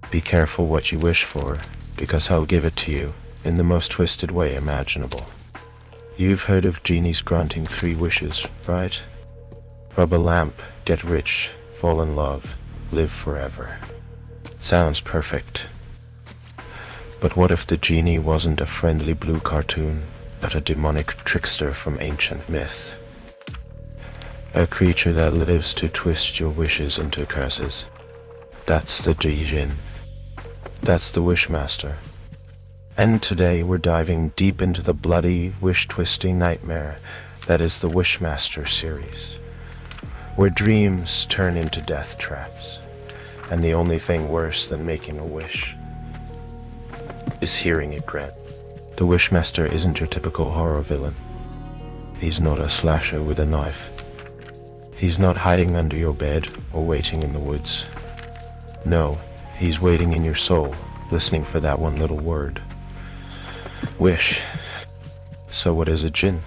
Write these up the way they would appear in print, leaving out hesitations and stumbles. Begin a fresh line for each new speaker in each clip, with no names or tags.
Be careful what you wish for, because I'll give it to you in the most twisted way imaginable. You've heard of genies granting 3 wishes, right? Rub a lamp, get rich, fall in love, live forever. Sounds perfect. But what if the genie wasn't a friendly blue cartoon, but a demonic trickster from ancient myth? A creature that lives to twist your wishes into curses. That's the Djinn. That's the Wishmaster. And today we're diving deep into the bloody, wish-twisting nightmare that is the Wishmaster series, where dreams turn into death traps, and the only thing worse than making a wish is hearing it grant. The Wishmaster isn't your typical horror villain. He's not a slasher with a knife. He's not hiding under your bed or waiting in the woods. No, he's waiting in your soul, listening for that one little word. Wish. So what is a Djinn?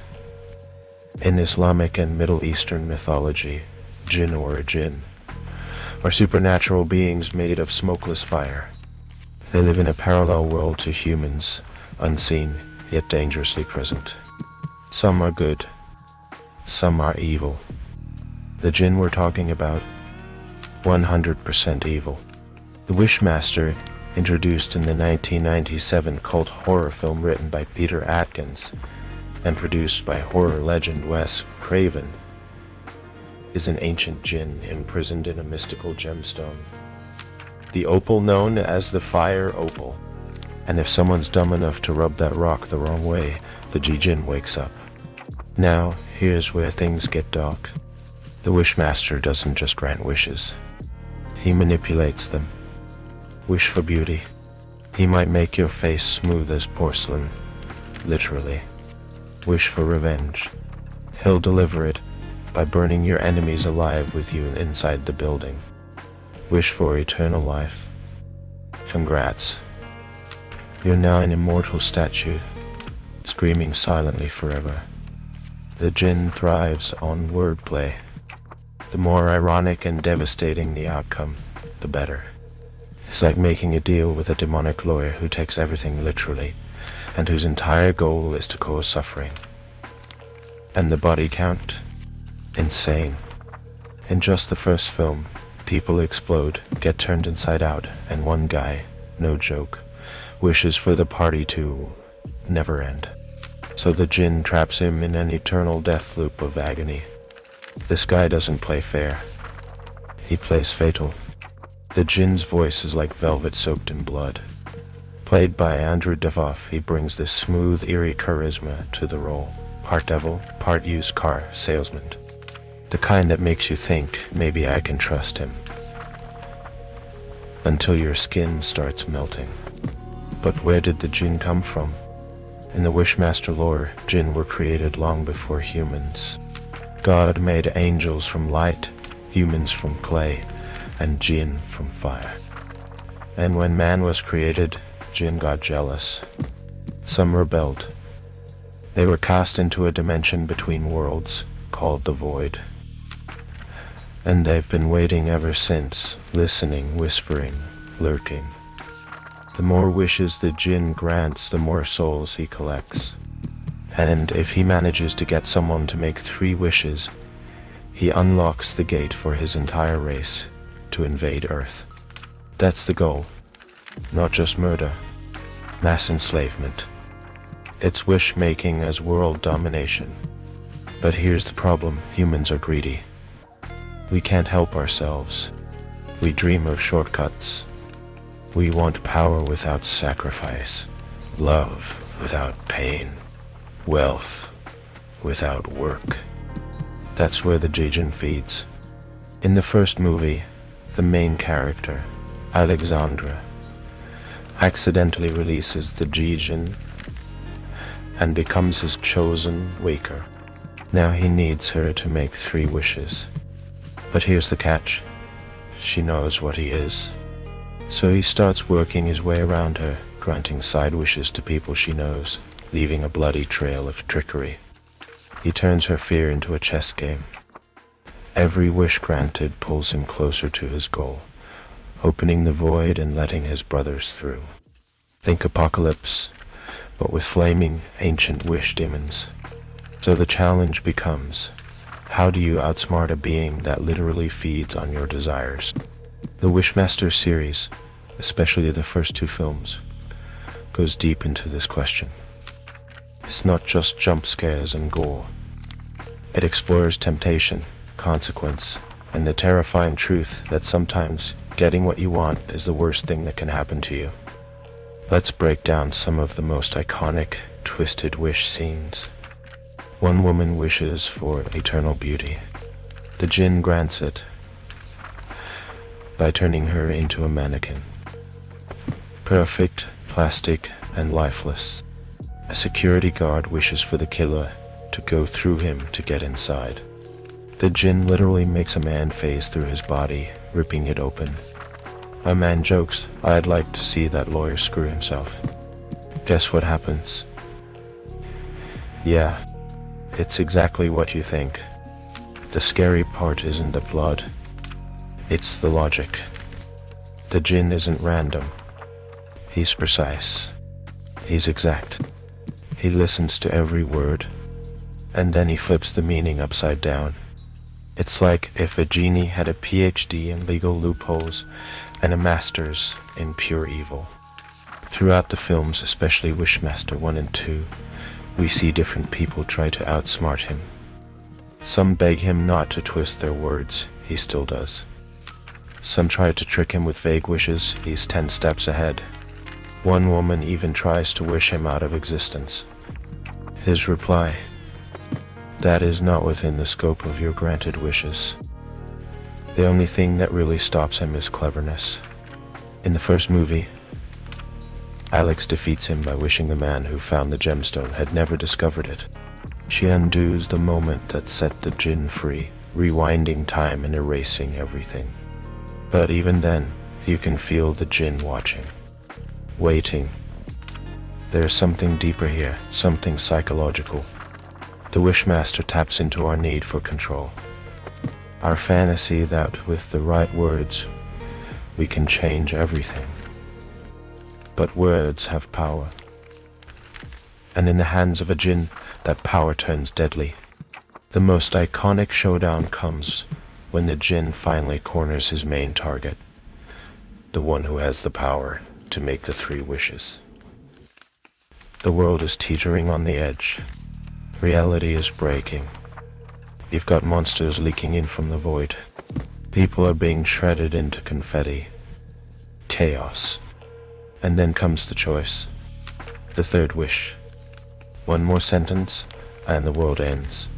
In Islamic and Middle Eastern mythology, Djinn or a Djinn are supernatural beings made of smokeless fire. They live in a parallel world to humans, unseen yet dangerously present. Some are good, some are evil. The Djinn we're talking about, 100% evil. The Wishmaster, introduced in the 1997 cult horror film written by Peter Atkins and produced by horror legend Wes Craven, is an ancient Djinn imprisoned in a mystical gemstone, the opal known as the fire opal. And if someone's dumb enough to rub that rock the wrong way, the Djinn wakes up. Now, here's where things get dark. The Wishmaster doesn't just grant wishes. He manipulates them. Wish for beauty. He might make your face smooth as porcelain, literally. Wish for revenge. He'll deliver it by burning your enemies alive with you inside the building. Wish for eternal life. Congrats. You're now an immortal statue, screaming silently forever. The Djinn thrives on wordplay. The more ironic and devastating the outcome, the better. It's like making a deal with a demonic lawyer who takes everything literally, and whose entire goal is to cause suffering. And the body count? Insane. In just the first film, people explode, get turned inside out, and one guy, no joke, wishes for the party to never end. So the Djinn traps him in an eternal death loop of agony. This guy doesn't play fair. He plays fatal. The Djinn's voice is like velvet soaked in blood. Played by Andrew Devoff, he brings this smooth, eerie charisma to the role. Part devil, part used car salesman. The kind that makes you think, maybe I can trust him. Until your skin starts melting. But where did the Djinn come from? In the Wishmaster lore, Djinn were created long before humans. God made angels from light, humans from clay, and Djinn from fire. And when man was created, Djinn got jealous. Some rebelled. They were cast into a dimension between worlds, called the Void. And they've been waiting ever since, listening, whispering, lurking. The more wishes the Djinn grants, the more souls he collects. And if he manages to get someone to make 3 wishes, he unlocks the gate for his entire race to invade Earth. That's the goal. Not just murder, mass enslavement. It's wish-making as world domination. But here's the problem, humans are greedy. We can't help ourselves. We dream of shortcuts. We want power without sacrifice, love without pain, wealth without work. That's where the Djinn feeds. In the first movie, the main character, Alexandra, accidentally releases the Djinn and becomes his chosen waker. Now he needs her to make 3 wishes. But here's the catch. She knows what he is. So he starts working his way around her, granting side wishes to people she knows, leaving a bloody trail of trickery. He turns her fear into a chess game. Every wish granted pulls him closer to his goal, opening the void and letting his brothers through. Think apocalypse, but with flaming, ancient wish demons. So the challenge becomes, how do you outsmart a being that literally feeds on your desires? The Wishmaster series, especially the first two films, goes deep into this question. It's not just jump scares and gore. It explores temptation, consequence, and the terrifying truth that sometimes getting what you want is the worst thing that can happen to you. Let's break down some of the most iconic, twisted wish scenes. One woman wishes for eternal beauty. The Djinn grants it by turning her into a mannequin. Perfect, plastic, and lifeless. A security guard wishes for the killer to go through him to get inside. The Djinn literally makes a man phase through his body, ripping it open. A man jokes, "I'd like to see that lawyer screw himself." Guess what happens? Yeah, it's exactly what you think. The scary part isn't the blood, it's the logic. The Djinn isn't random. He's precise. He's exact. He listens to every word, and then he flips the meaning upside down. It's like if a genie had a PhD in legal loopholes and a master's in pure evil. Throughout the films, especially Wishmaster 1 and 2, we see different people try to outsmart him. Some beg him not to twist their words, he still does. Some try to trick him with vague wishes, he's 10 steps ahead. One woman even tries to wish him out of existence. His reply, "That is not within the scope of your granted wishes." The only thing that really stops him is cleverness. In the first movie, Alex defeats him by wishing the man who found the gemstone had never discovered it. She undoes the moment that set the Djinn free, rewinding time and erasing everything. But even then, you can feel the Djinn watching, waiting. There's something deeper here, something psychological. The Wishmaster taps into our need for control. Our fantasy that with the right words, we can change everything. But words have power. And in the hands of a Djinn, that power turns deadly. The most iconic showdown comes when the Djinn finally corners his main target, the one who has the power to make the 3 wishes. The world is teetering on the edge. Reality is breaking. You've got monsters leaking in from the void. People are being shredded into confetti. Chaos. And then comes the choice. The 3rd wish. One more sentence, and the world ends.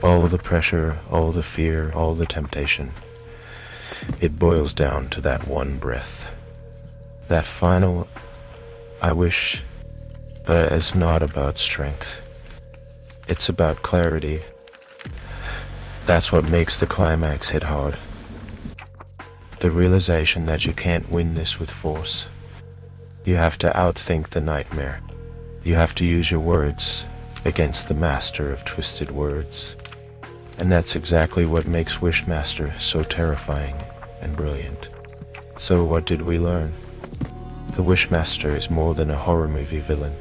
All the pressure, all the fear, all the temptation. It boils down to that one breath. That final, "I wish," but it's not about strength. It's about clarity. That's what makes the climax hit hard. The realization that you can't win this with force. You have to outthink the nightmare. You have to use your words against the master of twisted words. And that's exactly what makes Wishmaster so terrifying and brilliant. So what did we learn? The Wishmaster is more than a horror movie villain.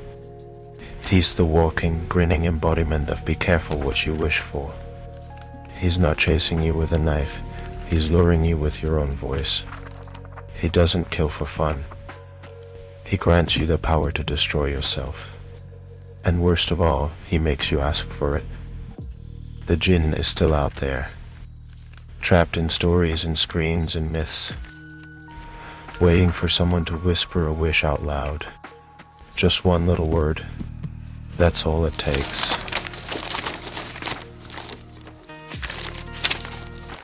He's the walking, grinning embodiment of be careful what you wish for. He's not chasing you with a knife, he's luring you with your own voice. He doesn't kill for fun. He grants you the power to destroy yourself. And worst of all, he makes you ask for it. The Djinn is still out there, trapped in stories and screens and myths, waiting for someone to whisper a wish out loud. Just one little word. That's all it takes.